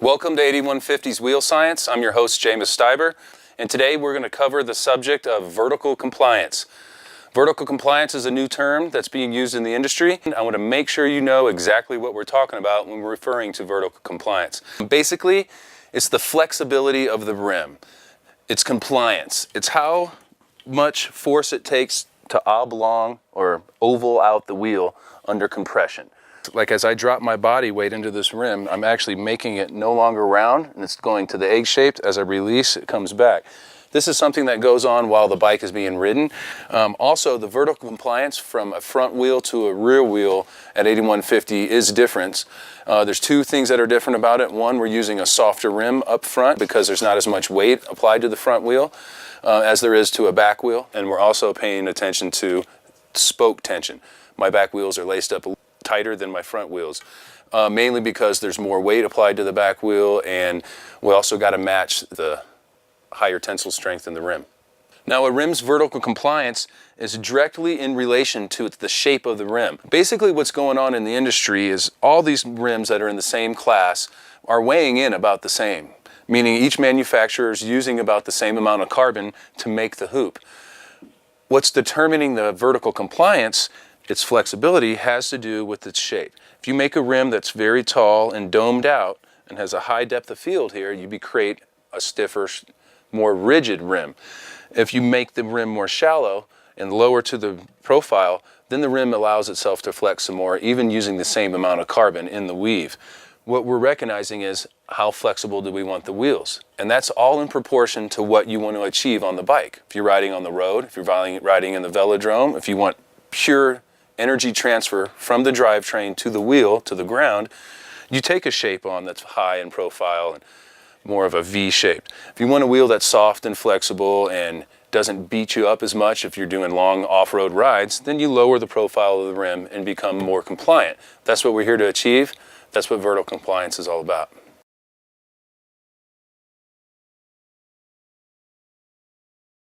Welcome to 8150's Wheel Science. I'm your host, Jamas Stiber, and today we're going to cover the subject of vertical compliance. Vertical compliance is a new term that's being used in the industry. I want to make sure you know exactly what we're talking about when we're referring to vertical compliance. Basically, it's the flexibility of the rim. It's compliance. It's how much force it takes to oblong or oval out the wheel under compression. Like as I drop my body weight into this rim, I'm actually making it no longer round and it's going to the egg shaped. As I release, it comes back. This is something that goes on while the bike is being ridden. Also, the vertical compliance from a front wheel to a rear wheel at 8150 is different. There's two things that are different about it. One, we're using a softer rim up front because there's not as much weight applied to the front wheel as there is to a back wheel. And we're also paying attention to spoke tension. My back wheels are laced up tighter than my front wheels, mainly because there's more weight applied to the back wheel, and we also got to match the higher tensile strength in the rim. Now, a rim's vertical compliance is directly in relation to the shape of the rim. Basically, what's going on in the industry is all these rims that are in the same class are weighing in about the same, meaning each manufacturer is using about the same amount of carbon to make the hoop. What's determining the vertical compliance, its flexibility, has to do with its shape. If you make a rim that's very tall and domed out and has a high depth of field here, you create a stiffer, more rigid rim. If you make the rim more shallow and lower to the profile, then the rim allows itself to flex some more, even using the same amount of carbon in the weave. What we're recognizing is how flexible do we want the wheels? And that's all in proportion to what you want to achieve on the bike. If you're riding on the road, if you're riding in the velodrome, if you want pure energy transfer from the drivetrain to the wheel, to the ground, you take a shape on that's high in profile and more of a V shape. If you want a wheel that's soft and flexible and doesn't beat you up as much if you're doing long off-road rides, then you lower the profile of the rim and become more compliant. That's what we're here to achieve. That's what vertical compliance is all about.